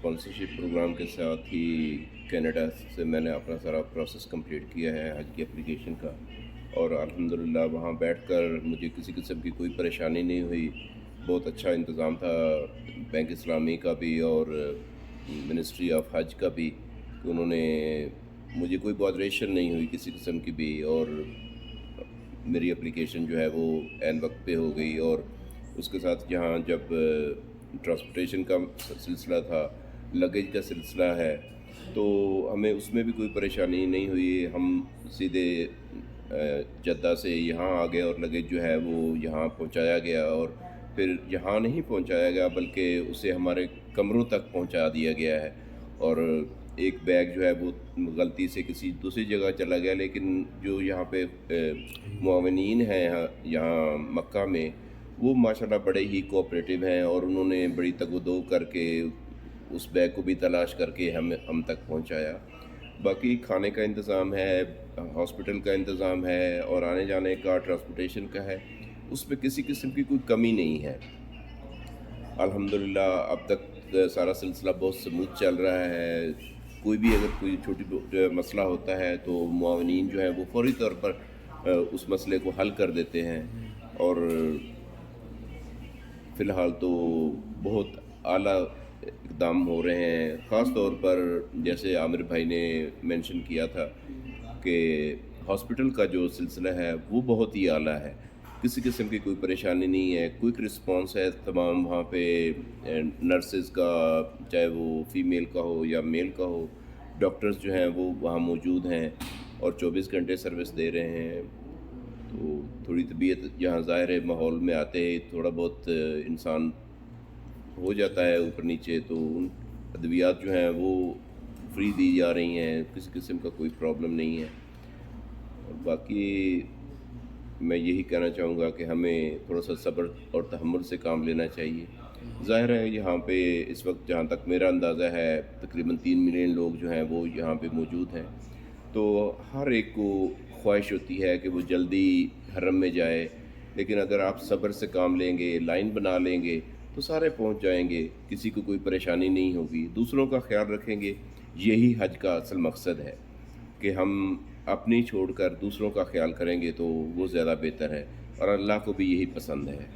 Sponsorship programme के साथ ही Canada से मैंने अपना सारा प्रोसेस कंप्लीट किया है हज की एप्लीकेशन का, और अल्हम्दुलिल्लाह वहाँ बैठकर मुझे किसी किस्म की कोई परेशानी नहीं हुई। बहुत अच्छा इंतज़ाम था बैंक इस्लामी का भी और मिनिस्ट्री ऑफ हज का भी, कि उन्होंने मुझे कोई बॉदरेशन नहीं हुई किसी किस्म की भी, और मेरी एप्लीकेशन जो है वो ऐन वक्त पे हो गई। और उसके साथ यहाँ जब ट्रांसपोर्टेशन का सिलसिला था, लगेज का सिलसिला है, तो हमें उसमें भी कोई परेशानी नहीं हुई। हम सीधे जद्दा से यहाँ आ गए और लगेज जो है वो यहाँ पहुँचाया गया, और फिर यहाँ नहीं पहुँचाया गया बल्कि उसे हमारे कमरों तक पहुँचा दिया गया है। और एक बैग जो है वो गलती से किसी दूसरी जगह चला गया, लेकिन जो यहाँ पे मुआविनीन हैं यहाँ मक्का में, वो माशाल्लाह बड़े ही कोऑपरेटिव हैं, और उन्होंने बड़ी तगोदो करके उस बैग को भी तलाश करके हम तक पहुँचाया। बाकी खाने का इंतज़ाम है, हॉस्पिटल का इंतज़ाम है, और आने जाने का ट्रांसपोर्टेशन का है, उसमें किसी किस्म की कोई कमी नहीं है। अल्हम्दुलिल्लाह अब तक सारा सिलसिला बहुत स्मूथ चल रहा है। कोई भी अगर कोई छोटी मसला होता है तो मुआविनीन जो है वो फ़ौरी तौर पर उस मसले को हल कर देते हैं। और फ़िलहाल तो बहुत आला इक़दाम हो रहे हैं, ख़ास तौर पर जैसे आमिर भाई ने मेंशन किया था कि हॉस्पिटल का जो सिलसिला है वो बहुत ही आला है। किसी किस्म की कोई परेशानी नहीं है, क्विक रिस्पांस है तमाम वहाँ पे नर्सेज़ का, चाहे वो फ़ीमेल का हो या मेल का हो। डॉक्टर्स जो हैं वो वहाँ मौजूद हैं और 24 घंटे सर्विस दे रहे हैं। तो थोड़ी तबीयत यहाँ ज़ाहिर है माहौल में आते ही थोड़ा बहुत इंसान हो जाता है ऊपर नीचे, तो उन अद्वियात जो हैं वो फ्री दी जा रही हैं, किसी किस्म का कोई प्रॉब्लम नहीं है। और बाकी मैं यही कहना चाहूँगा कि हमें थोड़ा सा सब्र और तहम्मुल से काम लेना चाहिए। ज़ाहिर है यहाँ पे इस वक्त जहाँ तक मेरा अंदाज़ा है तकरीबन 3 मिलियन लोग जो हैं वो यहाँ पे मौजूद हैं। तो हर एक को ख्वाहिश होती है कि वो जल्दी हरम में जाए, लेकिन अगर आप सब्र से काम लेंगे, लाइन बना लेंगे, तो सारे पहुँच जाएंगे, किसी को कोई परेशानी नहीं होगी, दूसरों का ख्याल रखेंगे। यही हज का असल मकसद है कि हम अपनी छोड़कर दूसरों का ख्याल करेंगे तो वो ज़्यादा बेहतर है, और अल्लाह को भी यही पसंद है।